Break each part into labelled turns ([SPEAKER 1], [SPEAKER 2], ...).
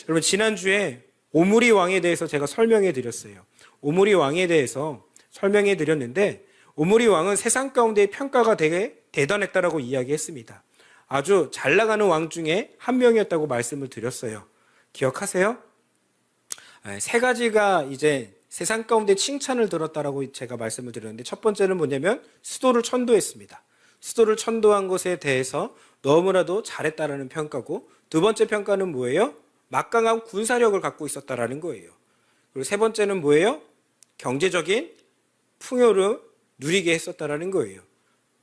[SPEAKER 1] 여러분, 지난주에 오므리 왕에 대해서 제가 설명해 드렸어요. 오므리 왕에 대해서 설명해 드렸는데, 오므리 왕은 세상 가운데 평가가 되게 대단했다라고 이야기했습니다. 아주 잘 나가는 왕 중에 한 명이었다고 말씀을 드렸어요. 기억하세요? 세 가지가 이제 세상 가운데 칭찬을 들었다라고 제가 말씀을 드렸는데, 첫 번째는 뭐냐면 수도를 천도했습니다. 수도를 천도한 것에 대해서 너무나도 잘했다라는 평가고, 두 번째 평가는 뭐예요? 막강한 군사력을 갖고 있었다라는 거예요. 그리고 세 번째는 뭐예요? 경제적인 풍요를 누리게 했었다라는 거예요.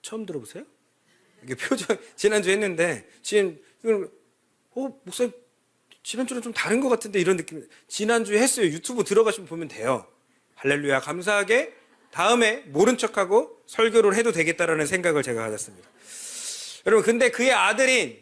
[SPEAKER 1] 처음 들어보세요? 이게 표정 지난주에 했는데 지금 목사님 지난주랑 좀 다른 것 같은데 이런 느낌. 지난주에 했어요. 유튜브 들어가시면 보면 돼요. 할렐루야, 감사하게 다음에 모른 척하고 설교를 해도 되겠다라는 생각을 제가 가졌습니다. 여러분, 근데 그의 아들인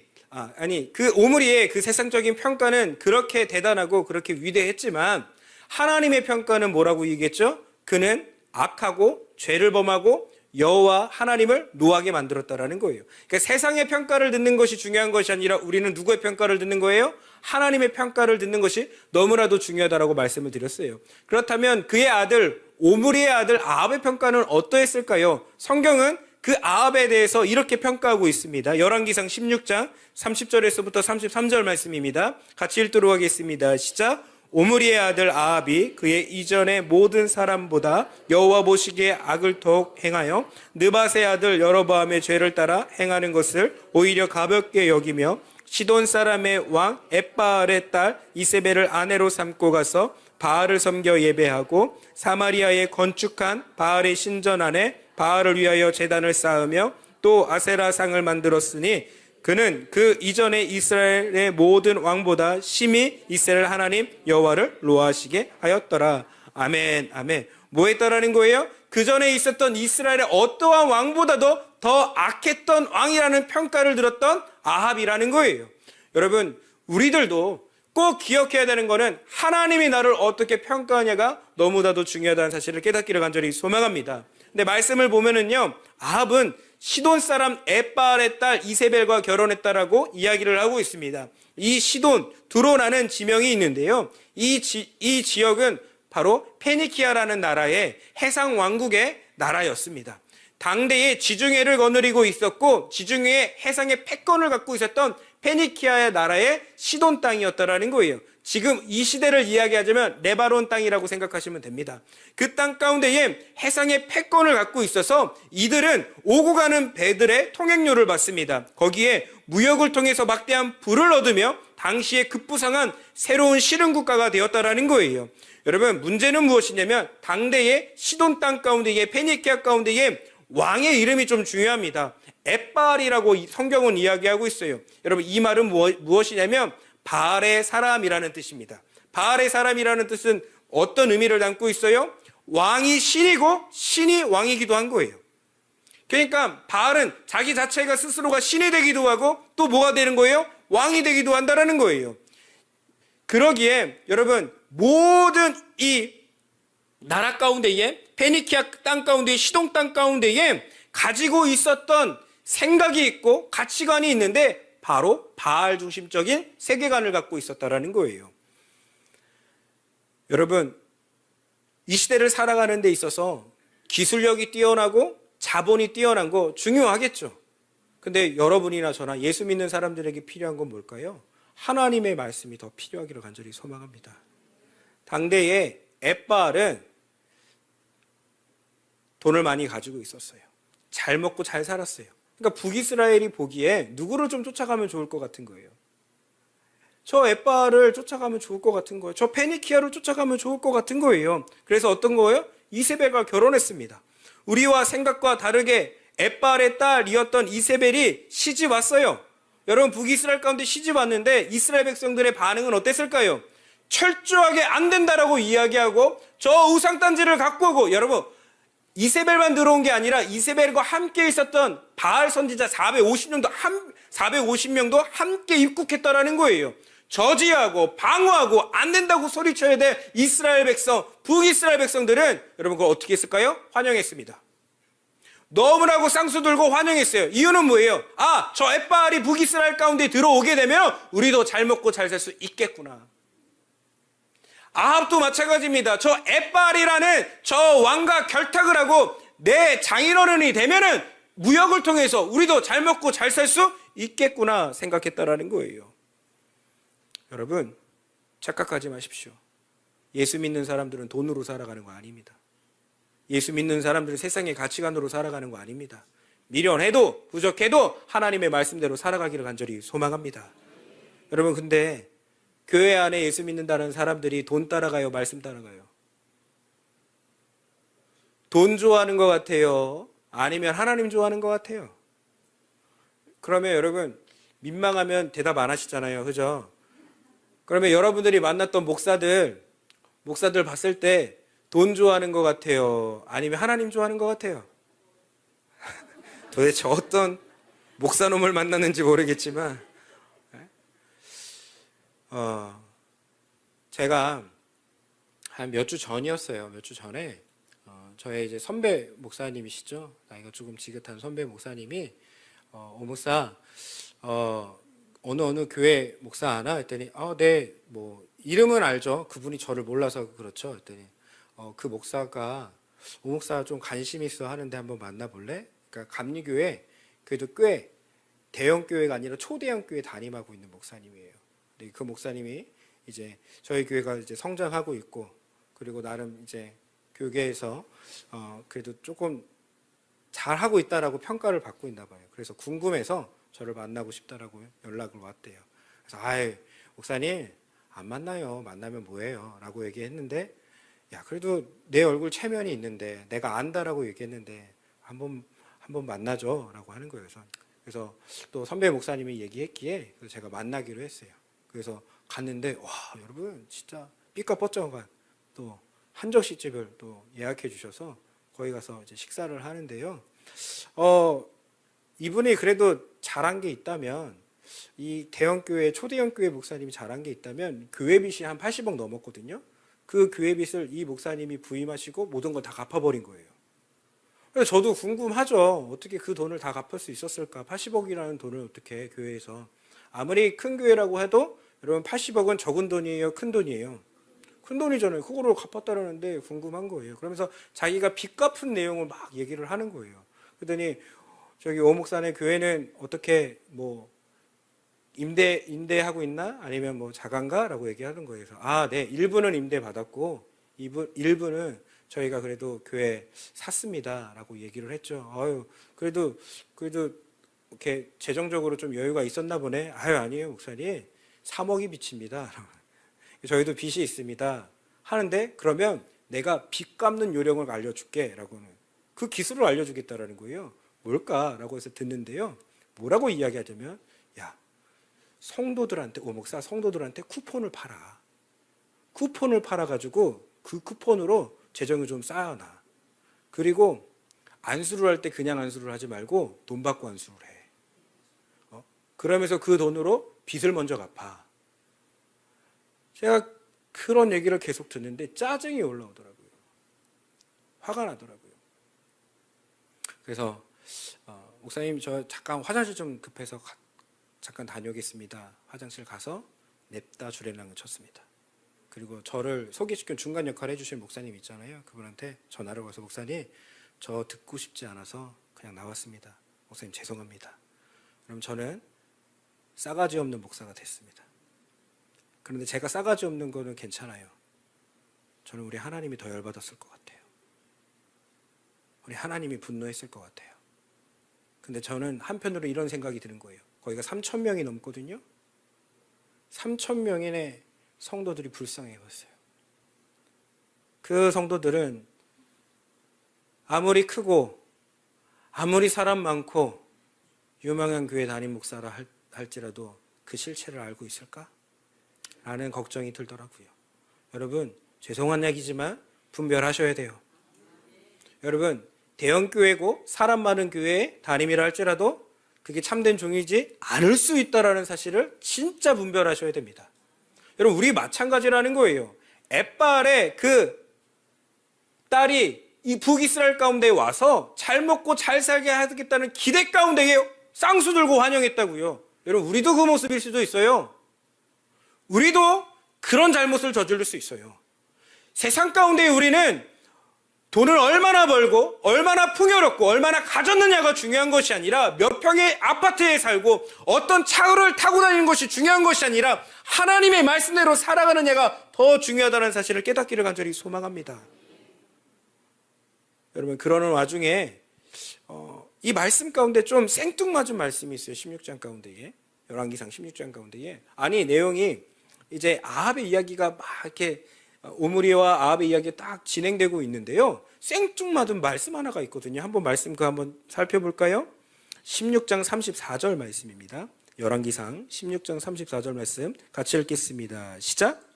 [SPEAKER 1] 그 오므리의 그 세상적인 평가는 그렇게 대단하고 그렇게 위대했지만, 하나님의 평가는 뭐라고 얘기했죠? 그는 악하고 죄를 범하고 여호와 하나님을 노하게 만들었다라는 거예요. 그러니까 세상의 평가를 듣는 것이 중요한 것이 아니라 우리는 누구의 평가를 듣는 거예요? 하나님의 평가를 듣는 것이 너무나도 중요하다라고 말씀을 드렸어요. 그렇다면 그의 아들 오므리의 아들 아합의 평가는 어떠했을까요? 성경은 그 아합에 대해서 이렇게 평가하고 있습니다. 열왕기상 16장 30절에서부터 33절 말씀입니다. 같이 읽도록 하겠습니다. 시작. 오므리의 아들 아합이 그의 이전의 모든 사람보다 여호와 보시기에 악을 더욱 행하여 느밧의 아들 여로보암의 죄를 따라 행하는 것을 오히려 가볍게 여기며 시돈 사람의 왕 엣바알의 딸 이세벨을 아내로 삼고 가서 바알을 섬겨 예배하고 사마리아에 건축한 바알의 신전 안에 바알을 위하여 제단을 쌓으며 또 아세라 상을 만들었으니 그는 그 이전에 이스라엘의 모든 왕보다 심히 이스라엘 하나님 여호와를 노하시게 하였더라. 아멘, 아멘. 뭐 했다라는 거예요? 그 전에 있었던 이스라엘의 어떠한 왕보다도 더 악했던 왕이라는 평가를 들었던 아합이라는 거예요. 여러분, 우리들도 꼭 기억해야 되는 거는 하나님이 나를 어떻게 평가하냐가 너무나도 중요하다는 사실을 깨닫기를 간절히 소망합니다. 근데 말씀을 보면은요, 아합은 시돈 사람 엣바알의 딸 이세벨과 결혼했다라고 이야기를 하고 있습니다. 이 시돈, 두로라는 지명이 있는데요, 이 지역은 바로 페니키아라는 나라의 해상 왕국의 나라였습니다. 당대에 지중해를 거느리고 있었고 지중해의 해상의 패권을 갖고 있었던 페니키아의 나라의 시돈 땅이었다라는 거예요. 지금 이 시대를 이야기하자면 레바논 땅이라고 생각하시면 됩니다. 그 땅 가운데에 해상의 패권을 갖고 있어서 이들은 오고 가는 배들의 통행료를 받습니다. 거기에 무역을 통해서 막대한 부를 얻으며 당시에 급부상한 새로운 실흥 국가가 되었다라는 거예요. 여러분, 문제는 무엇이냐면 당대의 시돈 땅 가운데에 페니키아 가운데에 왕의 이름이 좀 중요합니다. 엣바알이라고 성경은 이야기하고 있어요. 여러분, 이 말은 무엇이냐면 바알의 사람이라는 뜻입니다. 바알의 사람이라는 뜻은 어떤 의미를 담고 있어요? 왕이 신이고 신이 왕이기도 한 거예요. 그러니까 바알은 자기 자체가 스스로가 신이 되기도 하고 또 뭐가 되는 거예요? 왕이 되기도 한다는 거예요. 그러기에 여러분, 모든 이 나라 가운데에 페니키아 땅 가운데 시돈 땅 가운데에 가지고 있었던 생각이 있고 가치관이 있는데 바로 바알 중심적인 세계관을 갖고 있었다라는 거예요. 여러분, 이 시대를 살아가는 데 있어서 기술력이 뛰어나고 자본이 뛰어난 거 중요하겠죠. 근데 여러분이나 저나 예수 믿는 사람들에게 필요한 건 뭘까요? 하나님의 말씀이 더 필요하기를 간절히 소망합니다. 당대의 엣바알은 돈을 많이 가지고 있었어요. 잘 먹고 잘 살았어요. 그러니까 북이스라엘이 보기에 누구를 좀 쫓아가면 좋을 것 같은 거예요. 저 엣바알을 쫓아가면 좋을 것 같은 거예요. 저 페니키아를 쫓아가면 좋을 것 같은 거예요. 그래서 어떤 거예요? 이세벨과 결혼했습니다. 우리와 생각과 다르게 엣바알의 딸이었던 이세벨이 시집 왔어요. 여러분, 북이스라엘 가운데 시집 왔는데 이스라엘 백성들의 반응은 어땠을까요? 철저하게 안 된다라고 이야기하고 저 우상단지를 갖고 오고, 여러분, 이세벨만 들어온 게 아니라 이세벨과 함께 있었던 바알 선지자 450명도 함께 입국했다라는 거예요. 저지하고 방어하고 안 된다고 소리쳐야 될 이스라엘 백성, 북이스라엘 백성들은 여러분 그걸 어떻게 했을까요? 환영했습니다. 너무나고 쌍수 들고 환영했어요. 이유는 뭐예요? 저 엣바알이 북이스라엘 가운데 들어오게 되면 우리도 잘 먹고 잘 살 수 있겠구나. 아합도 마찬가지입니다. 저 엣바알이라는 저 왕과 결탁을 하고 내 장인어른이 되면은 무역을 통해서 우리도 잘 먹고 잘 살 수 있겠구나 생각했다라는 거예요. 여러분, 착각하지 마십시오. 예수 믿는 사람들은 돈으로 살아가는 거 아닙니다. 예수 믿는 사람들은 세상의 가치관으로 살아가는 거 아닙니다. 미련해도 부족해도 하나님의 말씀대로 살아가기를 간절히 소망합니다. 여러분, 근데 교회 안에 예수 믿는다는 사람들이 돈 따라가요, 말씀 따라가요? 돈 좋아하는 것 같아요? 아니면 하나님 좋아하는 것 같아요? 그러면 여러분, 민망하면 대답 안 하시잖아요, 그죠? 그러면 여러분들이 만났던 목사들 봤을 때 돈 좋아하는 것 같아요? 아니면 하나님 좋아하는 것 같아요? 도대체 어떤 목사놈을 만났는지 모르겠지만, 제가 한 몇 주 전이었어요. 몇 주 전에 저의 이제 선배 목사님이시죠. 나이가 조금 지긋한 선배 목사님이 오 목사, 어느 교회 목사 하나 했더니 네, 뭐 이름은 알죠. 그분이 저를 몰라서 그렇죠. 했더니 그 목사가 오 목사 좀 관심 있어 하는데 한번 만나볼래? 그러니까 감리교회 그래도 꽤 대형 교회가 아니라 초대형 교회 담임하고 있는 목사님이에요. 근데 그 목사님이 이제 저희 교회가 이제 성장하고 있고 그리고 나름 이제 교계에서 그래도 조금 잘하고 있다라고 평가를 받고 있나 봐요. 그래서 궁금해서 저를 만나고 싶다라고 연락을 왔대요. 그래서 목사님 안 만나요. 만나면 뭐해요? 라고 얘기했는데 야 그래도 내 얼굴 체면이 있는데 내가 안다라고 얘기했는데 한번 만나죠 라고 하는 거예요. 그래서 또 선배 목사님이 얘기했기에 제가 만나기로 했어요. 그래서 갔는데 와 여러분 진짜 삐까뻔쩍한 또 한정식집을 또 예약해 주셔서 거기 가서 이제 식사를 하는데요. 이분이 그래도 잘한 게 있다면 이 대형 교회 초대형 교회 목사님이 잘한 게 있다면 교회 빚이 한 80억 넘었거든요. 그 교회 빚을 이 목사님이 부임하시고 모든 걸 다 갚아버린 거예요. 그래서 저도 궁금하죠. 어떻게 그 돈을 다 갚을 수 있었을까? 80억이라는 돈을 어떻게 교회에서 아무리 큰 교회라고 해도 여러분 80억은 적은 돈이에요? 큰 돈이에요? 큰 돈이잖아요. 그거를 갚았다라는데 궁금한 거예요. 그러면서 자기가 빚 갚은 내용을 막 얘기를 하는 거예요. 그러더니 저기 오 목사네 교회는 어떻게 뭐 임대하고 있나? 아니면 뭐 자간가? 라고 얘기하는 거예요. 그래서 네. 일부는 임대 받았고 일부는 저희가 그래도 교회 샀습니다. 라고 얘기를 했죠. 그래도 이렇게 재정적으로 좀 여유가 있었나 보네. 아니에요, 목사님. 3억이 빚입니다. 저희도 빚이 있습니다. 하는데 그러면 내가 빚 갚는 요령을 알려줄게. 라고는 그 기술을 알려주겠다라는 거예요. 뭘까라고 해서 듣는데요. 뭐라고 이야기하자면 성도들한테 목사 성도들한테 쿠폰을 팔아. 쿠폰을 팔아가지고 그 쿠폰으로 재정을 좀 쌓아놔. 그리고 안수를 할 때 그냥 안수를 하지 말고 돈 받고 안수를 해. 그러면서 그 돈으로 빚을 먼저 갚아. 제가 그런 얘기를 계속 듣는데 짜증이 올라오더라고요. 화가 나더라고요. 그래서 목사님 저 잠깐 화장실 좀 급해서 잠깐 다녀오겠습니다. 화장실 가서 냅다 주례랑을 쳤습니다. 그리고 저를 소개시킨 중간 역할을 해주실 목사님 있잖아요. 그분한테 전화를 걸어서 목사님 저 듣고 싶지 않아서 그냥 나왔습니다. 목사님 죄송합니다. 그럼 저는 싸가지 없는 목사가 됐습니다. 그런데 제가 싸가지 없는 거는 괜찮아요. 저는 우리 하나님이 더 열받았을 것 같아요. 우리 하나님이 분노했을 것 같아요. 근데 저는 한편으로 이런 생각이 드는 거예요. 거기가 3,000명이 넘거든요. 3,000명의 성도들이 불쌍해봤어요. 그 성도들은 아무리 크고 아무리 사람 많고 유명한 교회 담임 목사라 할지라도 그 실체를 알고 있을까? 라는 걱정이 들더라고요. 여러분 죄송한 얘기지만 분별하셔야 돼요. 여러분 대형 교회고 사람 많은 교회에 담임이라 할지라도 그게 참된 종이지 않을 수 있다라는 사실을 진짜 분별하셔야 됩니다. 여러분 우리 마찬가지라는 거예요. 엣바알의 그 딸이 이 북이스라엘 가운데 와서 잘 먹고 잘 살게 하겠다는 기대 가운데 쌍수 들고 환영했다고요. 여러분 우리도 그 모습일 수도 있어요. 우리도 그 그런 잘못을 저지를 수 있어요. 세상 가운데 우리는 돈을 얼마나 벌고 얼마나 풍요롭고 얼마나 가졌느냐가 중요한 것이 아니라 몇 평의 아파트에 살고 어떤 차를 타고 다니는 것이 중요한 것이 아니라 하나님의 말씀대로 살아가느냐가 더 중요하다는 사실을 깨닫기를 간절히 소망합니다. 여러분, 그러는 와중에 이 말씀 가운데 좀 생뚱맞은 말씀이 있어요. 16장 가운데에, 열왕기상 16장 가운데에. 아니, 내용이 이제 아합의 이야기가 막 이렇게 오므리와 아합의 이야기가 딱 진행되고 있는데요, 생뚱맞은 말씀 하나가 있거든요. 한번 말씀 한번 살펴볼까요? 16장 34절 말씀입니다. 열왕기상 16장 34절 말씀 같이 읽겠습니다. 시작.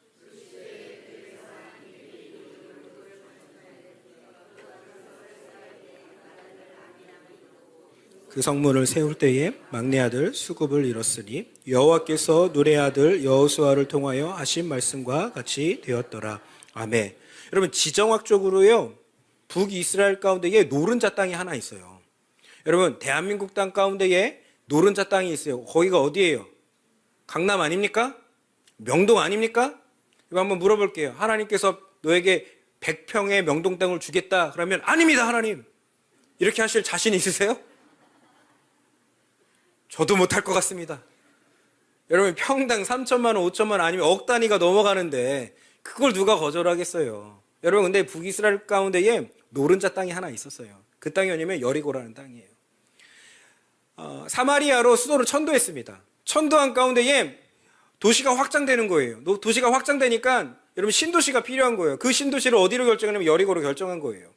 [SPEAKER 1] 그 성문을 세울 때에 막내 아들 수굽을 잃었으니 여호와께서 눈의 아들 여호수아를 통하여 하신 말씀과 같이 되었더라. 아멘. 여러분, 지정학적으로요, 북이스라엘 가운데에 노른자 땅이 하나 있어요. 여러분, 대한민국 땅 가운데에 노른자 땅이 있어요. 거기가 어디예요? 강남 아닙니까? 명동 아닙니까? 이거 한번 물어볼게요. 하나님께서 너에게 100평의 명동 땅을 주겠다 그러면 아닙니다 하나님, 이렇게 하실 자신 있으세요? 저도 못할 것 같습니다. 여러분, 평당 3천만 원, 5천만 원 아니면 억 단위가 넘어가는데 그걸 누가 거절하겠어요? 여러분, 근데 북이스라엘 가운데에 노른자 땅이 하나 있었어요. 그 땅이 뭐냐면 여리고라는 땅이에요. 사마리아로 수도를 천도했습니다. 천도한 가운데에 도시가 확장되는 거예요. 도시가 확장되니까 여러분, 신도시가 필요한 거예요. 그 신도시를 어디로 결정하냐면 여리고로 결정한 거예요.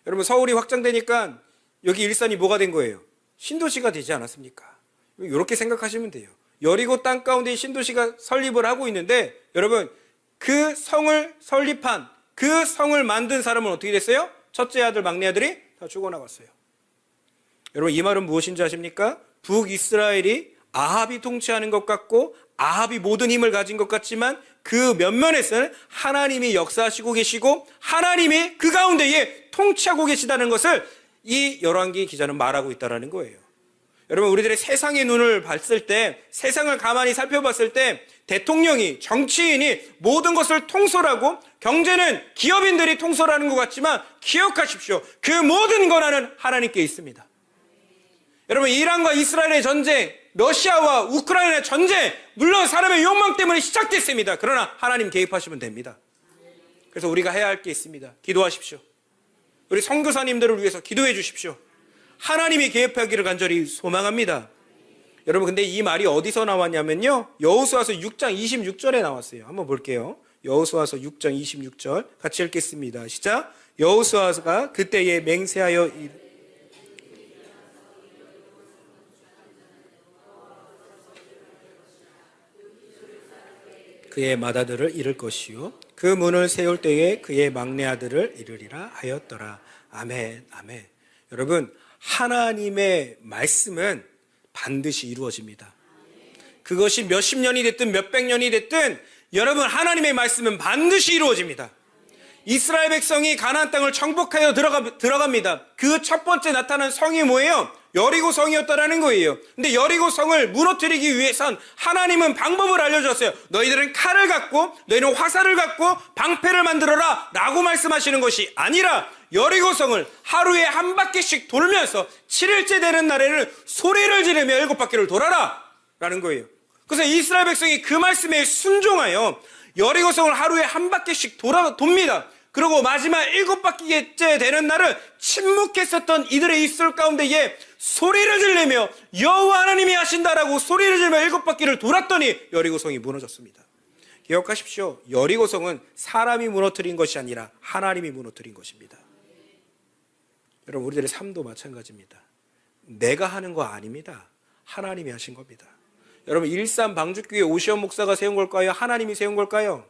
[SPEAKER 1] 여러분, 서울이 확장되니까 여기 일산이 뭐가 된 거예요? 신도시가 되지 않았습니까? 이렇게 생각하시면 돼요. 여리고 땅 가운데 신도시가 설립을 하고 있는데, 여러분, 그 성을 설립한, 그 성을 만든 사람은 어떻게 됐어요? 첫째 아들, 막내 아들이 다 죽어나갔어요. 여러분, 이 말은 무엇인지 아십니까? 북이스라엘이 아합이 통치하는 것 같고 아합이 모든 힘을 가진 것 같지만 그 면면에서는 하나님이 역사하시고 계시고 하나님이 그 가운데에 통치하고 계시다는 것을 이 열왕기 기자는 말하고 있다는 거예요. 여러분, 우리들의 세상의 눈을 봤을 때, 세상을 가만히 살펴봤을 때 대통령이, 정치인이 모든 것을 통솔하고 경제는 기업인들이 통솔하는 것 같지만 기억하십시오. 그 모든 권한은 하나님께 있습니다. 여러분, 이란과 이스라엘의 전쟁, 러시아와 우크라이나의 전쟁, 물론 사람의 욕망 때문에 시작됐습니다. 그러나 하나님 개입하시면 됩니다. 그래서 우리가 해야 할 게 있습니다. 기도하십시오. 우리 선교사님들을 위해서 기도해 주십시오. 하나님이 개입하기를 간절히 소망합니다. 여러분, 근데 이 말이 어디서 나왔냐면요, 여호수아서 6장 26절에 나왔어요. 한번 볼게요. 여호수아서 6장 26절 같이 읽겠습니다. 시작. 여호수아가 그때에 맹세하여 그의 맏아들을 잃을 것이요 그 문을 세울 때에 그의 막내 아들을 잃으리라 하였더라. 아멘. 아멘. 여러분, 하나님의 말씀은 반드시 이루어집니다. 그것이 몇십 년이 됐든 몇백 년이 됐든 여러분, 하나님의 말씀은 반드시 이루어집니다. 이스라엘 백성이 가나안 땅을 정복하여 들어갑니다. 그 첫 번째 나타난 성이 뭐예요? 여리고 성이었다라는 거예요. 근데 여리고 성을 무너뜨리기 위해선 하나님은 방법을 알려줬어요. 너희들은 칼을 갖고, 너희는 화살을 갖고 방패를 만들어라 라고 말씀하시는 것이 아니라 여리고 성을 하루에 한 바퀴씩 돌면서 7일째 되는 날에는 소리를 지르며 7바퀴를 돌아라 라는 거예요. 그래서 이스라엘 백성이 그 말씀에 순종하여 여리고 성을 하루에 한 바퀴씩 돕니다. 그리고 마지막 7바퀴째 되는 날은 침묵했었던 이들의 입술 가운데에 소리를 지르며 여호와 하나님이 하신다라고 소리를 지르며 7바퀴를 돌았더니 여리고성이 무너졌습니다. 기억하십시오. 여리고성은 사람이 무너뜨린 것이 아니라 하나님이 무너뜨린 것입니다. 여러분, 우리들의 삶도 마찬가지입니다. 내가 하는 거 아닙니다. 하나님이 하신 겁니다. 여러분, 일산 방주교회 오시원 목사가 세운 걸까요? 하나님이 세운 걸까요?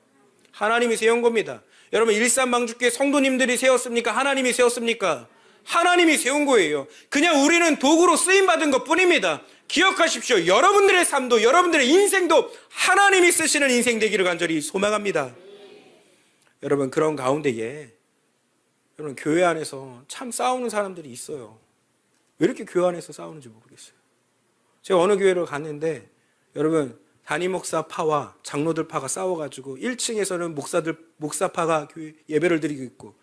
[SPEAKER 1] 하나님이 세운 겁니다. 여러분, 일산 방주교회 성도님들이 세웠습니까? 하나님이 세웠습니까? 하나님이 세운 거예요. 그냥 우리는 도구로 쓰임받은 것 뿐입니다. 기억하십시오. 여러분들의 삶도, 여러분들의 인생도 하나님이 쓰시는 인생 되기를 간절히 소망합니다. 여러분, 그런 가운데에 여러분, 교회 안에서 참 싸우는 사람들이 있어요. 왜 이렇게 교회 안에서 싸우는지 모르겠어요. 제가 어느 교회를 갔는데 여러분, 담임 목사파와 장로들파가 싸워가지고 1층에서는 목사파가 예배를 드리고 있고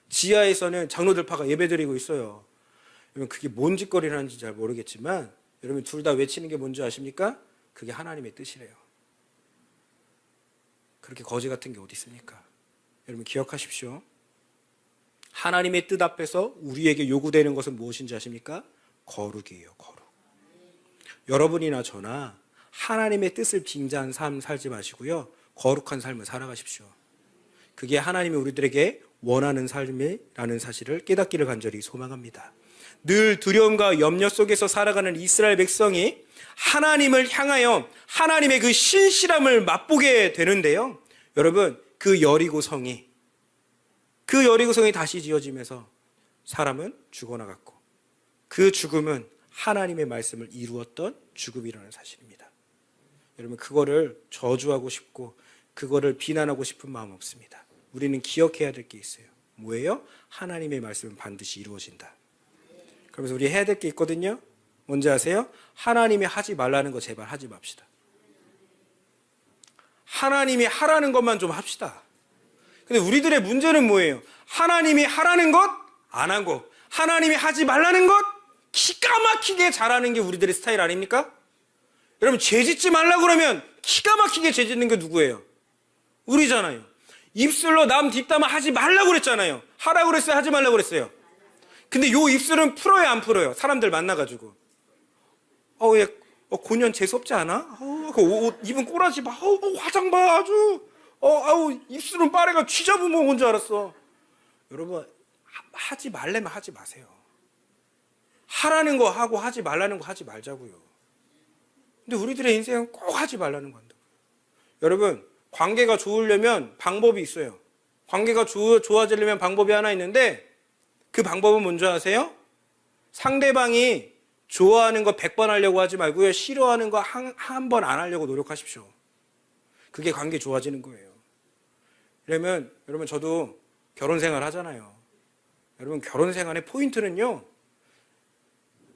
[SPEAKER 1] 지하에서는 장로들파가 예배 드리고 있어요. 여러분 그게 뭔 짓거리를 하는지 잘 모르겠지만 여러분 둘 다 외치는 게 뭔지 아십니까? 그게 하나님의 뜻이래요. 그렇게 거지 같은 게 어디 있습니까? 여러분 기억하십시오. 하나님의 뜻 앞에서 우리에게 요구되는 것은 무엇인지 아십니까? 거룩이에요. 거룩. 여러분이나 저나 하나님의 뜻을 빙자한 삶 살지 마시고요. 거룩한 삶을 살아가십시오. 그게 하나님이 우리들에게 원하는 삶이라는 사실을 깨닫기를 간절히 소망합니다. 늘 두려움과 염려 속에서 살아가는 이스라엘 백성이 하나님을 향하여 하나님의 그 신실함을 맛보게 되는데요. 여러분 그 여리고성이 다시 지어지면서 사람은 죽어나갔고 그 죽음은 하나님의 말씀을 이루었던 죽음이라는 사실입니다. 여러분 그거를 저주하고 싶고 그거를 비난하고 싶은 마음 없습니다. 우리는 기억해야 될 게 있어요. 뭐예요? 하나님의 말씀은 반드시 이루어진다. 그러면서 우리 해야 될 게 있거든요. 뭔지 아세요? 하나님이 하지 말라는 거 제발 하지 맙시다. 하나님이 하라는 것만 좀 합시다. 근데 우리들의 문제는 뭐예요? 하나님이 하라는 것 안 하고 하나님이 하지 말라는 것 기가 막히게 잘하는 게 우리들의 스타일 아닙니까? 여러분 죄 짓지 말라 그러면 기가 막히게 죄 짓는 게 누구예요? 우리잖아요. 입술로 남 뒷담화 하지 말라고 그랬잖아요. 하라고 그랬어요? 하지 말라고 그랬어요? 근데 요 입술은 풀어요 안 풀어요? 사람들 만나가지고 얘 고년 재수없지 않아? 입은 꼬라지 봐. 화장 봐 아주. 입술은 빠래가 쥐 잡으면 뭔 줄 알았어. 여러분 하지 말래면 하지 마세요. 하라는 거 하고 하지 말라는 거 하지 말자고요. 근데 우리들의 인생은 꼭 하지 말라는 거 한다고요. 여러분 관계가 좋으려면 방법이 있어요. 관계가 좋아지려면 방법이 하나 있는데 그 방법은 뭔지 아세요? 상대방이 좋아하는 거 100번 하려고 하지 말고요. 싫어하는 거 한 번 안 하려고 노력하십시오. 그게 관계 좋아지는 거예요. 그러면 여러분 저도 결혼 생활 하잖아요. 여러분 결혼 생활의 포인트는요.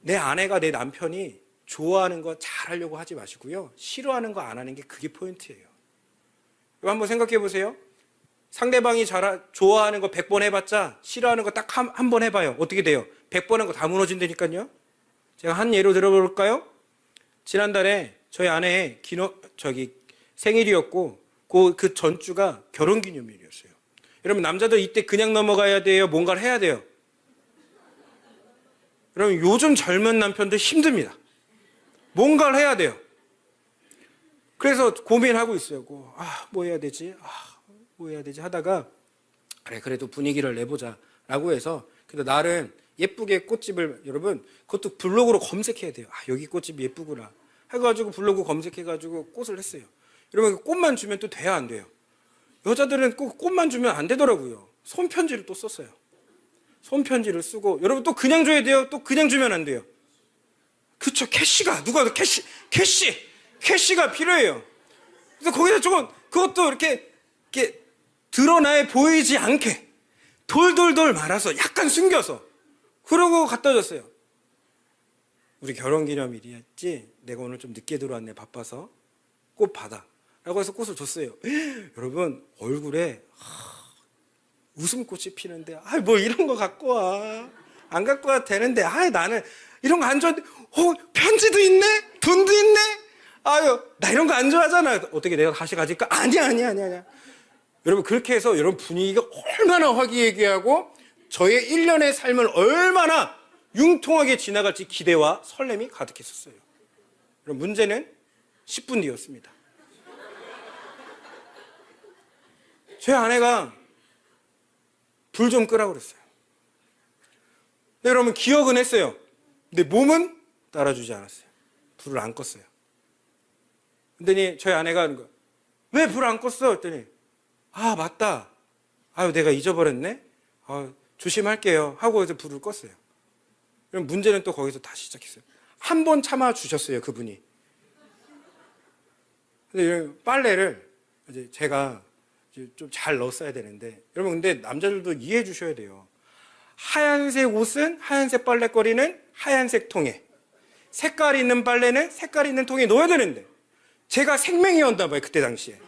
[SPEAKER 1] 내 아내가 내 남편이 좋아하는 거 잘하려고 하지 마시고요. 싫어하는 거 안 하는 게 그게 포인트예요. 한번 생각해 보세요. 상대방이 좋아하는 거 100번 해봤자 싫어하는 거 딱 한 번 해봐요. 어떻게 돼요? 100번 한 거 다 무너진다니까요. 제가 한 예로 들어볼까요? 지난달에 저희 아내의 생일이었고 그 전주가 결혼기념일이었어요. 여러분 남자들 이때 그냥 넘어가야 돼요? 뭔가를 해야 돼요? 여러분 요즘 젊은 남편들 힘듭니다. 뭔가를 해야 돼요. 그래서 고민하고 있어요. 뭐 해야 되지? 뭐 해야 되지? 하다가 그래도 분위기를 내보자 라고 해서 근데 날은 예쁘게 꽃집을 여러분 그것도 블로그로 검색해야 돼요. 여기 꽃집이 예쁘구나 해가지고 블로그 검색해가지고 꽃을 했어요. 여러분 꽃만 주면 또 돼야 안 돼요? 여자들은 꼭 꽃만 주면 안 되더라고요. 손편지를 또 썼어요. 손편지를 쓰고 여러분 또 그냥 줘야 돼요? 또 그냥 주면 안 돼요? 그쵸? 캐시가 캐시가 필요해요. 그래서 거기다 그것도 이렇게 드러나에 보이지 않게 돌돌돌 말아서 약간 숨겨서 그러고 갖다 줬어요. 우리 결혼기념일이었지 내가 오늘 좀 늦게 들어왔네 바빠서 꽃 받아 라고 해서 꽃을 줬어요. 여러분 얼굴에 웃음꽃이 피는데 뭐 이런 거 갖고 와 안 갖고 와도 되는데 나는 이런 거 안 좋아하는데 편지도 있네 돈도 있네 나 이런 거 안 좋아하잖아. 어떻게 내가 다시 가질까? 아니야. 여러분 그렇게 해서 여러분 분위기가 얼마나 화기애애하고 저의 1년의 삶을 얼마나 융통하게 지나갈지 기대와 설렘이 가득했었어요. 여러분 문제는 10분 뒤였습니다. 제 아내가 불 좀 끄라고 그랬어요. 근데 여러분 기억은 했어요. 근데 몸은 따라주지 않았어요. 불을 안 껐어요. 그랬더니 저희 아내가 왜 불 안 껐어? 그랬더니 맞다. 내가 잊어버렸네. 조심할게요. 하고 해서 불을 껐어요. 그럼 문제는 또 거기서 다시 시작했어요. 한 번 참아 주셨어요, 그분이. 근데 빨래를 이제 제가 좀 잘 넣었어야 되는데 여러분 근데 남자들도 이해해 주셔야 돼요. 하얀색 옷은 하얀색 빨래거리는 하얀색 통에 색깔 있는 빨래는 색깔 있는 통에 넣어야 되는데 제가 생명이었나 봐요, 그때 당시에.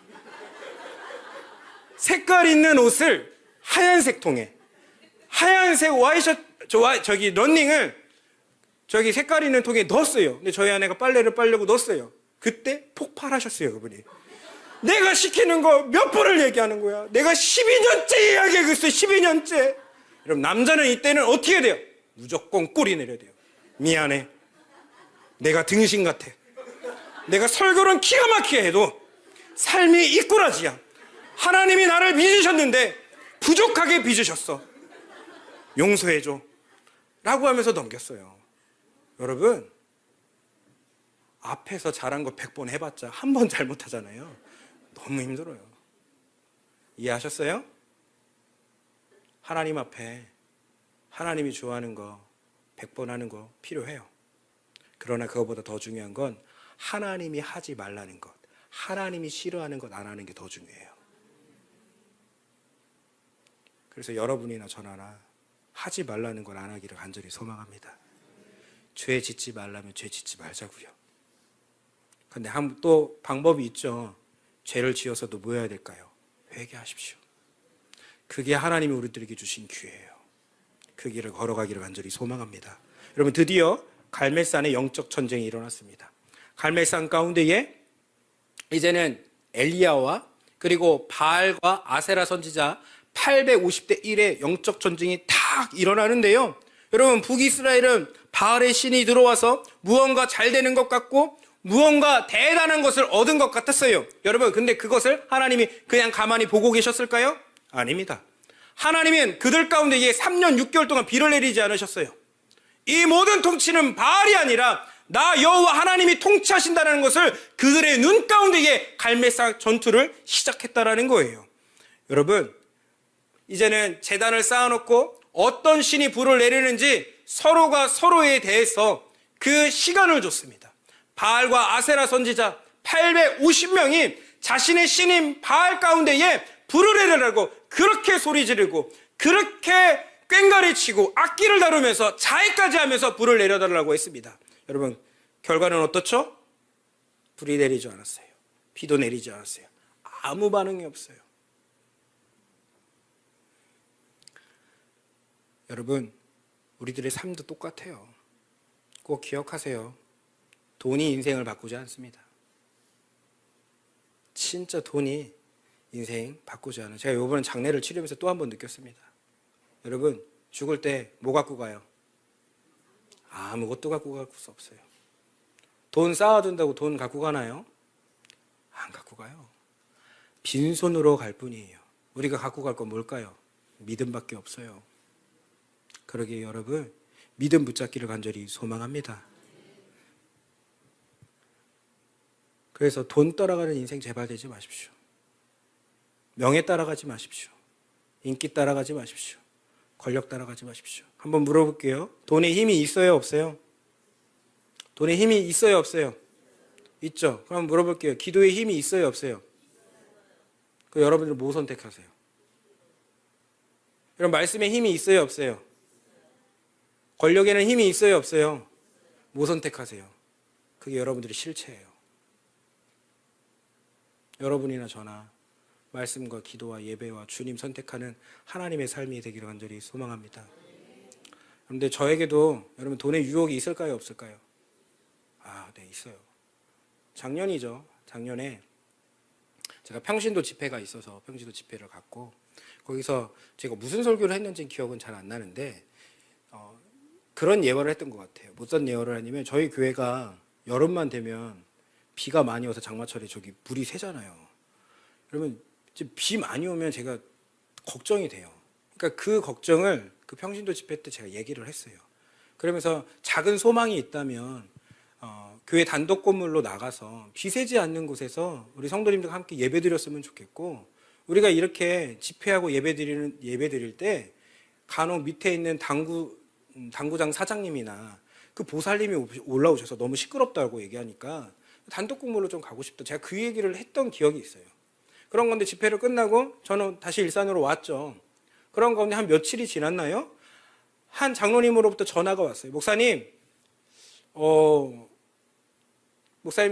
[SPEAKER 1] 색깔 있는 옷을 하얀색 통에, 하얀색 저기 런닝을 저기 색깔 있는 통에 넣었어요. 근데 저희 아내가 빨래를 빨려고 넣었어요. 그때 폭발하셨어요, 그분이. 내가 시키는 거 몇 번을 얘기하는 거야. 내가 12년째 이야기하고 있어요, 12년째. 여러분, 남자는 이때는 어떻게 돼요? 무조건 꼬리 내려야 돼요. 미안해. 내가 등신 같아. 내가 설교는 기가 막히게 해도 삶이 이꾸라지야. 하나님이 나를 빚으셨는데 부족하게 빚으셨어. 용서해줘. 라고 하면서 넘겼어요. 여러분, 앞에서 잘한 거 100번 해봤자 한 번 잘못하잖아요. 너무 힘들어요. 이해하셨어요? 하나님 앞에 하나님이 좋아하는 거 100번 하는 거 필요해요. 그러나 그거보다 더 중요한 건 하나님이 하지 말라는 것, 하나님이 싫어하는 것 안 하는 게 더 중요해요. 그래서 여러분이나 저나 하지 말라는 걸 안 하기를 간절히 소망합니다. 죄 짓지 말라면 죄 짓지 말자고요. 근데 또 방법이 있죠. 죄를 지어서도 뭐 해야 될까요? 회개하십시오. 그게 하나님이 우리들에게 주신 기회예요. 그 길을 걸어가기를 간절히 소망합니다. 여러분, 드디어 갈멜산의 영적 전쟁이 일어났습니다. 갈멜산 가운데에 이제는 엘리야와 그리고 바알과 아세라 선지자 850대 1의 영적 전쟁이 탁 일어나는데요. 여러분, 북이스라엘은 바알의 신이 들어와서 무언가 잘 되는 것 같고 무언가 대단한 것을 얻은 것 같았어요. 여러분, 근데 그것을 하나님이 그냥 가만히 보고 계셨을까요? 아닙니다. 하나님은 그들 가운데 3년 6개월 동안 비를 내리지 않으셨어요. 이 모든 통치는 바알이 아니라 나 여호와 하나님이 통치하신다는 것을 그들의 눈 가운데에 갈멜산 전투를 시작했다라는 거예요. 여러분, 이제는 제단을 쌓아놓고 어떤 신이 불을 내리는지 서로가 서로에 대해서 그 시간을 줬습니다. 바알과 아세라 선지자 850명이 자신의 신인 바알 가운데에 불을 내리라고 그렇게 소리 지르고 그렇게 꽹가리 치고 악기를 다루면서 자해까지 하면서 불을 내려달라고 했습니다. 여러분, 결과는 어떻죠? 불이 내리지 않았어요. 비도 내리지 않았어요. 아무 반응이 없어요. 여러분, 우리들의 삶도 똑같아요. 꼭 기억하세요. 돈이 인생을 바꾸지 않습니다. 진짜 돈이 인생 바꾸지 않아요. 제가 이번에 장례를 치르면서 또 한 번 느꼈습니다. 여러분, 죽을 때 뭐 갖고 가요? 아무것도 갖고 갈 수 없어요. 돈 쌓아둔다고 돈 갖고 가나요? 안 갖고 가요. 빈손으로 갈 뿐이에요. 우리가 갖고 갈 건 뭘까요? 믿음밖에 없어요. 그러기에 여러분, 믿음 붙잡기를 간절히 소망합니다. 그래서 돈 따라가는 인생 제발 되지 마십시오. 명예 따라가지 마십시오. 인기 따라가지 마십시오. 권력 따라가지 마십시오. 한번 물어볼게요. 돈에 힘이 있어요, 없어요? 돈에 힘이 있어요, 없어요? 있죠. 그럼 물어볼게요. 기도에 힘이 있어요, 없어요? 그럼 여러분들 뭐 선택하세요? 여러분, 말씀에 힘이 있어요, 없어요? 권력에는 힘이 있어요, 없어요? 뭐 선택하세요? 그게 여러분들의 실체예요. 여러분이나 저나 말씀과 기도와 예배와 주님 선택하는 하나님의 삶이 되기를 간절히 소망합니다. 그런데 저에게도 여러분 돈의 유혹이 있을까요, 없을까요? 네, 있어요. 작년이죠. 작년에 제가 평신도 집회가 있어서 평신도 집회를 갔고 거기서 제가 무슨 설교를 했는지 기억은 잘 안 나는데 그런 예언을 했던 것 같아요. 무슨 예언을 하냐면 저희 교회가 여름만 되면 비가 많이 와서 장마철에 저기 물이 새잖아요. 그러면 비 많이 오면 제가 걱정이 돼요. 그러니까 그 걱정을 그 평신도 집회 때 제가 얘기를 했어요. 그러면서 작은 소망이 있다면 교회 단독 건물로 나가서 비 새지 않는 곳에서 우리 성도님들과 함께 예배드렸으면 좋겠고 우리가 이렇게 집회하고 예배드릴 때 간혹 밑에 있는 당구장 사장님이나 그 보살님이 올라오셔서 너무 시끄럽다고 얘기하니까 단독 건물로 좀 가고 싶다. 제가 그 얘기를 했던 기억이 있어요. 그런 건데 집회를 끝나고 저는 다시 일산으로 왔죠. 그런 가운데 한 며칠이 지났나요? 한 장로님으로부터 전화가 왔어요. 목사님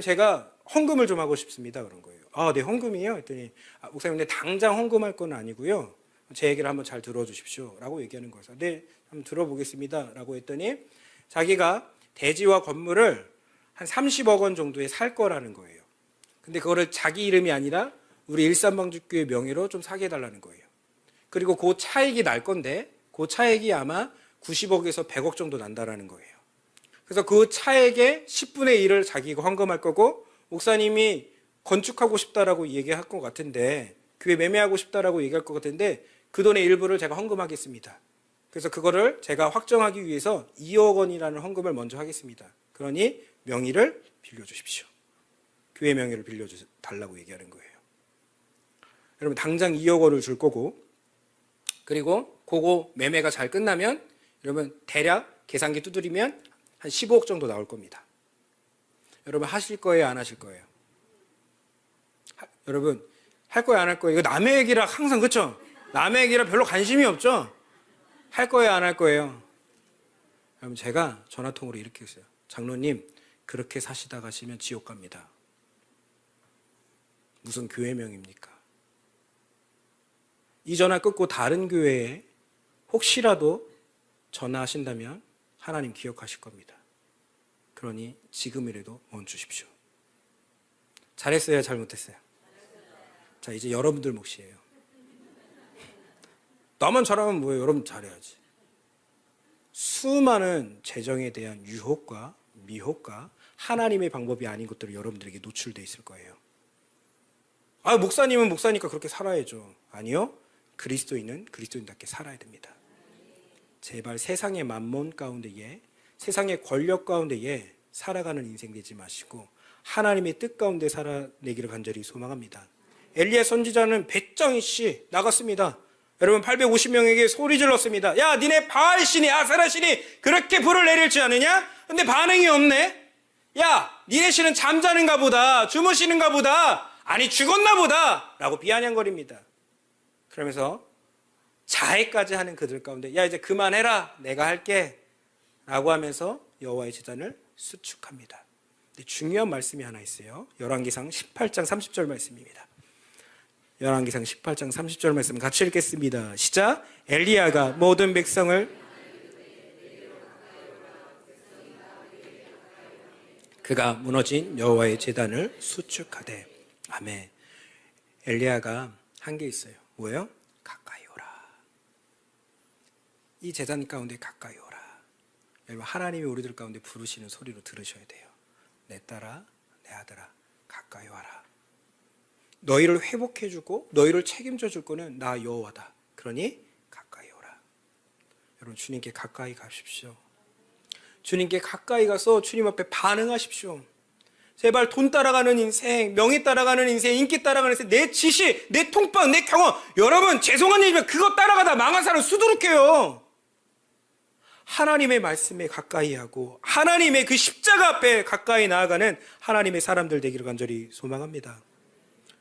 [SPEAKER 1] 제가 헌금을 좀 하고 싶습니다. 그런 거예요. 아, 네, 헌금이요? 했더니 목사님, 근데 당장 헌금할 건 아니고요. 제 얘기를 한번 잘 들어주십시오. 라고 얘기하는 거예요. 네, 한번 들어보겠습니다. 라고 했더니 자기가 대지와 건물을 한 30억 원 정도에 살 거라는 거예요. 근데 그거를 자기 이름이 아니라 우리 일산방주교회 명의로 좀 사게 해달라는 거예요. 그리고 그 차익이 날 건데 그 차익이 아마 90억에서 100억 정도 난다라는 거예요. 그래서 그 차액의 10분의 1을 자기가 헌금할 거고, 목사님이 건축하고 싶다라고 얘기할 것 같은데, 교회 매매하고 싶다라고 얘기할 것 같은데, 그 돈의 일부를 제가 헌금하겠습니다. 그래서 그거를 제가 확정하기 위해서 2억 원이라는 헌금을 먼저 하겠습니다. 그러니 명의를 빌려주십시오. 교회 명의를 빌려달라고 얘기하는 거예요. 여러분, 당장 2억 원을 줄 거고, 그리고 그거 매매가 잘 끝나면 여러분 대략 계산기 두드리면 한 15억 정도 나올 겁니다. 여러분 하실 거예요, 안 하실 거예요? 여러분 할 거예요, 안 할 거예요? 이거 남의 얘기라 항상, 그렇죠? 남의 얘기라 별로 관심이 없죠? 할 거예요, 안 할 거예요? 여러분, 제가 전화통으로 이렇게 했어요. 장로님, 그렇게 사시다 가시면 지옥 갑니다. 무슨 교회명입니까? 이 전화 끊고 다른 교회에 혹시라도 전화하신다면 하나님 기억하실 겁니다. 그러니 지금이라도 멈추십시오. 잘했어요, 잘못했어요? 자, 이제 여러분들 몫이에요. 나만 잘하면 뭐예요? 여러분 잘해야지. 수많은 재정에 대한 유혹과 미혹과 하나님의 방법이 아닌 것들을 여러분들에게 노출되어 있을 거예요. 아, 목사님은 목사니까 그렇게 살아야죠. 아니요. 그리스도인은 그리스도인답게 살아야 됩니다. 제발 세상의 만몬 가운데에, 세상의 권력 가운데에 살아가는 인생 되지 마시고 하나님의 뜻 가운데 살아내기를 간절히 소망합니다. 엘리야 선지자는 배짱이씨 나갔습니다. 여러분 850명에게 소리 질렀습니다. 야, 니네 바알 신이, 아세라 신이 그렇게 불을 내릴지 아느냐? 근데 반응이 없네. 야, 니네 신은 잠자는가 보다, 주무시는가 보다, 아니 죽었나 보다 라고 비아냥거립니다. 그러면서 자해까지 하는 그들 가운데 야, 이제 그만해라, 내가 할게 라고 하면서 여호와의 제단을 수축합니다. 근데 중요한 말씀이 하나 있어요. 열왕기상 18장 30절 말씀입니다. 열왕기상 18장 30절 말씀 같이 읽겠습니다. 시작. 엘리야가 모든 백성을 그가 무너진 여호와의 제단을 수축하되. 아멘. 엘리야가 한 게 있어요. 뭐예요? 가까이 오라. 이 제단 가운데 가까이 오라. 여러분, 하나님이 우리들 가운데 부르시는 소리로 들으셔야 돼요. 내 딸아, 내 아들아, 가까이 와라. 너희를 회복해주고 너희를 책임져 줄 거는 나 여호와다. 그러니 가까이 오라. 여러분, 주님께 가까이 가십시오. 주님께 가까이 가서 주님 앞에 반응하십시오. 제발 돈 따라가는 인생, 명예 따라가는 인생, 인기 따라가는 인생, 내 지식, 내 통빵, 내 경험, 여러분 죄송한 얘기지만 그거 따라가다 망한 사람 수두룩해요. 하나님의 말씀에 가까이 하고 하나님의 그 십자가 앞에 가까이 나아가는 하나님의 사람들 되기를 간절히 소망합니다.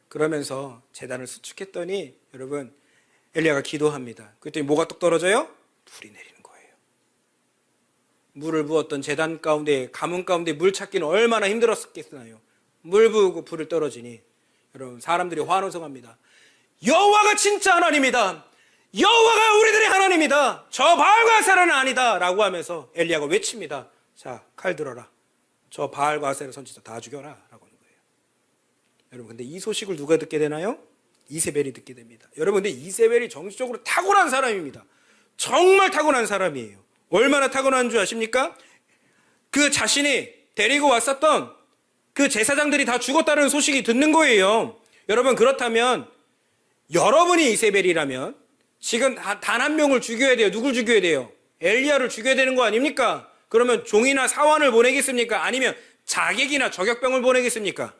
[SPEAKER 1] 그러면서 제단을 수축했더니 여러분 엘리야가 기도합니다. 그랬더니 뭐가 뚝 떨어져요? 불이 내리는 거예요. 물을 부었던 제단 가운데, 가문 가운데 물 찾기는 얼마나 힘들었겠나요? 물 부으고 불을 떨어지니 여러분 사람들이 환호성합니다. 여호와가 진짜 하나님이다. 여호와가 우리들의 하나님이다. 저 바알과 아세라는 아니다 라고 하면서 엘리야가 외칩니다. 자, 칼 들어라. 저 바알과 아세라 선지자 다 죽여라 라고 하는 거예요. 여러분, 근데 이 소식을 누가 듣게 되나요? 이세벨이 듣게 됩니다. 여러분, 근데 이세벨이 정치적으로 탁월한 사람입니다. 정말 타고난 사람이에요. 얼마나 타고난 줄 아십니까? 그 자신이 데리고 왔었던 그 제사장들이 다 죽었다는 소식이 듣는 거예요. 여러분, 그렇다면 여러분이 이세벨이라면 지금 단 한 명을 죽여야 돼요. 누굴 죽여야 돼요? 엘리야를 죽여야 되는 거 아닙니까? 그러면 종이나 사환을 보내겠습니까? 아니면 자객이나 저격병을 보내겠습니까?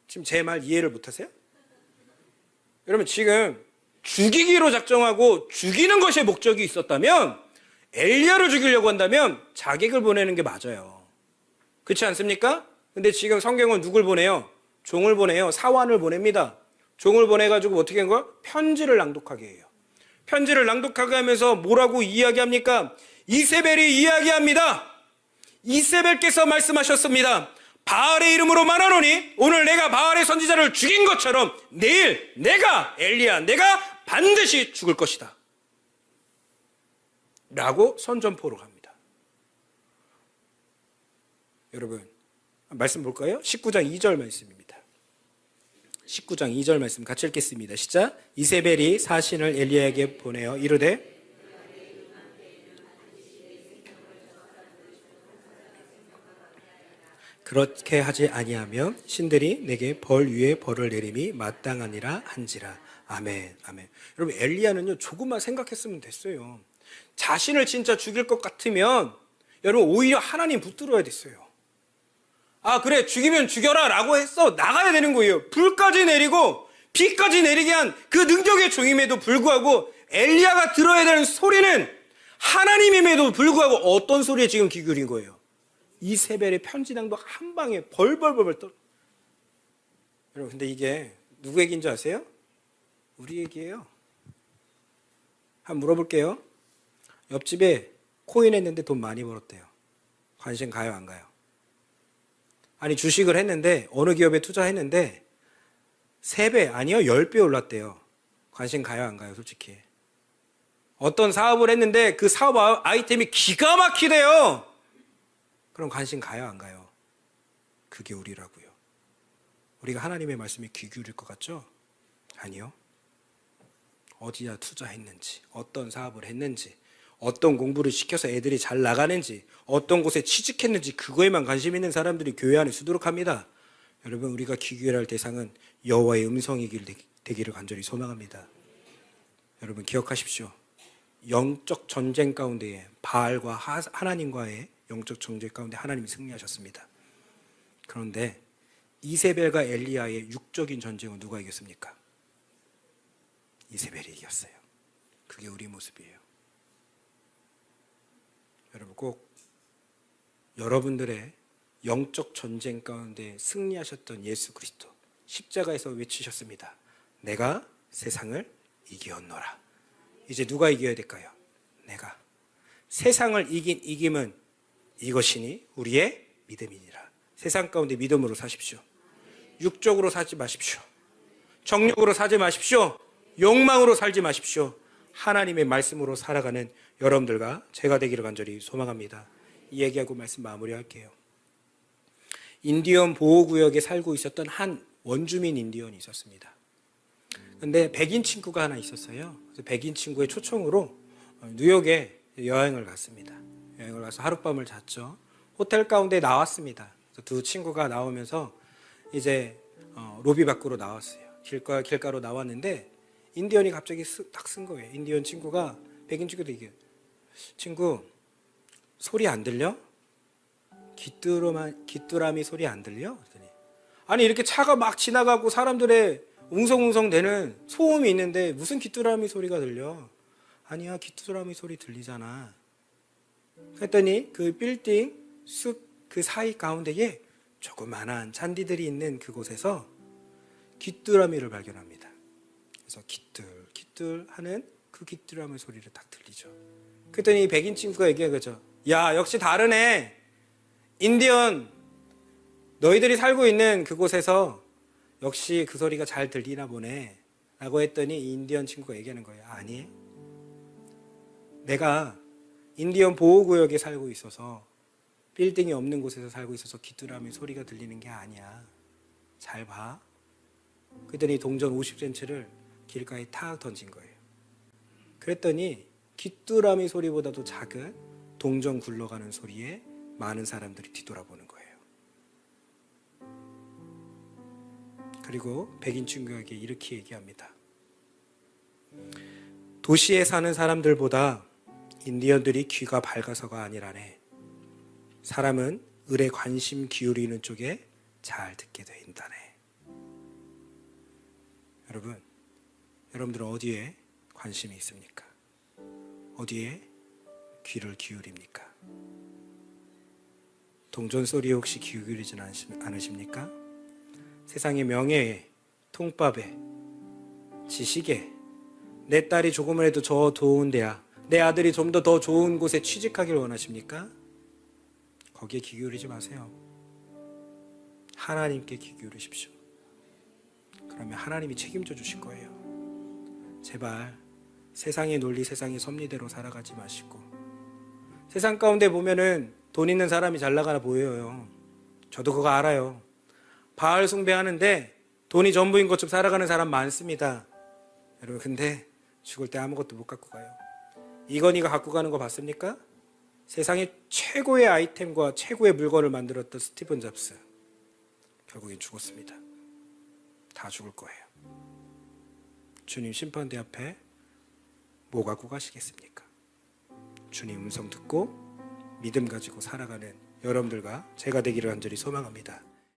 [SPEAKER 1] 지금 제 말 이해를 못하세요? 여러분, 지금 죽이기로 작정하고 죽이는 것이 목적이 있었다면, 엘리야를 죽이려고 한다면 자객을 보내는 게 맞아요. 그렇지 않습니까? 근데 지금 성경은 누굴 보내요? 종을 보내요. 사환을 보냅니다. 종을 보내가지고 어떻게 한 거야? 편지를 낭독하게 해요. 편지를 낭독하게 하면서 뭐라고 이야기합니까? 이세벨이 이야기합니다. 이세벨께서 말씀하셨습니다. 바알의 이름으로 말하노니 오늘 내가 바알의 선지자를 죽인 것처럼 내일 내가 엘리야 내가 반드시 죽을 것이다 라고 선전포를 합니다. 여러분 말씀 볼까요? 19장 2절 말씀입니다. 19장 2절 말씀 같이 읽겠습니다. 시작. 이세벨이 사신을 엘리야에게 보내어 이르되 그렇게 하지 아니하면 신들이 내게 벌 위에 벌을 내림이 마땅하니라 한지라. 아멘. 아멘. 여러분 엘리야는요 조금만 생각했으면 됐어요. 자신을 진짜 죽일 것 같으면 여러분 오히려 하나님 붙들어야 됐어요. 아 그래 죽이면 죽여라 라고 했어 나가야 되는 거예요. 불까지 내리고 비까지 내리게 한 그 능력의 종임에도 불구하고 엘리야가 들어야 되는 소리는 하나님임에도 불구하고 어떤 소리에 지금 귀 기울인 거예요? 이세벨의 편지당도 한 방에 벌벌벌벌 떨어. 여러분 근데 이게 누구 얘기인 줄 아세요? 우리 얘기예요. 한번 물어볼게요. 옆집에 코인 했는데 돈 많이 벌었대요. 관심 가요 안 가요? 아니 주식을 했는데 어느 기업에 투자했는데 3배 아니요 10배 올랐대요. 관심 가요 안 가요? 솔직히 어떤 사업을 했는데 그 사업 아이템이 기가 막히대요. 그럼 관심 가요 안 가요? 그게 우리라고요. 우리가 하나님의 말씀에 귀 기울일 것 같죠? 아니요. 어디다 투자했는지, 어떤 사업을 했는지, 어떤 공부를 시켜서 애들이 잘 나가는지, 어떤 곳에 취직했는지 그거에만 관심 있는 사람들이 교회 안에 수두룩합니다. 여러분 우리가 귀 기울여야 할 대상은 여호와의 음성이 되기를 간절히 소망합니다. 여러분 기억하십시오. 영적 전쟁 가운데에 바알과 하나님과의 영적 전쟁 가운데 하나님이 승리하셨습니다. 그런데 이세벨과 엘리야의 육적인 전쟁은 누가 이겼습니까? 이세벨이 이겼어요. 그게 우리 모습이에요. 여러분 꼭 여러분들의 영적 전쟁 가운데 승리하셨던 예수 그리스도 십자가에서 외치셨습니다. 내가 세상을 이기었노라. 이제 누가 이겨야 될까요? 내가. 세상을 이긴 이김은 이것이니 우리의 믿음이니라. 세상 가운데 믿음으로 사십시오. 육적으로 살지 마십시오. 정욕으로 살지 마십시오. 욕망으로 살지 마십시오. 하나님의 말씀으로 살아가는 여러분들과 제가 되기를 간절히 소망합니다. 이 얘기하고 말씀 마무리할게요. 인디언 보호구역에 살고 있었던 한 원주민 인디언이 있었습니다. 근데 백인 친구가 하나 있었어요. 그래서 백인 친구의 초청으로 뉴욕에 여행을 갔습니다. 여행을 가서 하룻밤을 zas죠. 호텔 가운데 나왔습니다. 두 친구가 나오면서 이제 로비 밖으로 나왔어요. 길가로 나왔는데 인디언이 갑자기 딱 쓴 거예요. 인디언 친구가 백인 친구도 이게 친구 소리 안 들려? 귀뚜라미 소리 안 들려? 그랬더니 아니 이렇게 차가 막 지나가고 사람들의 웅성웅성 되는 소음이 있는데 무슨 귀뚜라미 소리가 들려? 아니야 귀뚜라미 소리 들리잖아. 그랬더니 그 빌딩 숲 그 사이 가운데에 조그만한 잔디들이 있는 그곳에서 귀뚜라미를 발견합니다. 그래서 귀뚤 하는 그 귀뚜라미 소리를 딱 들리죠. 그랬더니 백인 친구가 얘기하죠. 야 역시 다르네. 인디언 너희들이 살고 있는 그곳에서 역시 그 소리가 잘 들리나 보네 라고 했더니 인디언 친구가 얘기하는 거예요. 아니 내가 인디언 보호구역에 살고 있어서 빌딩이 없는 곳에서 살고 있어서 귀뚜라미 소리가 들리는 게 아니야. 잘 봐. 그랬더니 동전 50센트를 길가에 탁 던진 거예요. 그랬더니 귀뚜라미 소리보다도 작은 동전 굴러가는 소리에 많은 사람들이 뒤돌아보는 거예요. 그리고 백인 친구에게 이렇게 얘기합니다. 도시에 사는 사람들보다 인디언들이 귀가 밝아서가 아니라네. 사람은 을에 관심 기울이는 쪽에 잘 듣게 된다네. 여러분들은 어디에 관심이 있습니까? 어디에 귀를 기울입니까? 동전 소리에 혹시 귀 기울이진 않으십니까? 세상의 명예에, 통밥에, 지식에, 내 딸이 조금이라도 더 좋은 데야, 내 아들이 좀 더 좋은 곳에 취직하길 원하십니까? 거기에 귀 기울이지 마세요. 하나님께 귀 기울이십시오. 그러면 하나님이 책임져 주실 거예요. 제발 세상의 논리, 세상의 섭리대로 살아가지 마시고, 세상 가운데 보면은 돈 있는 사람이 잘 나가나 보여요. 저도 그거 알아요. 바알 숭배하는데 돈이 전부인 것처럼 살아가는 사람 많습니다. 여러분, 근데 죽을 때 아무것도 못 갖고 가요. 이건희가 갖고 가는 거 봤습니까? 세상의 최고의 아이템과 최고의 물건을 만들었던 스티븐 잡스, 결국엔 죽었습니다. 다 죽을 거예요. 주님 심판대 앞에 뭐 갖고 가시겠습니까? 주님 음성 듣고 믿음 가지고 살아가는 여러분들과 제가 되기를 간절히 소망합니다.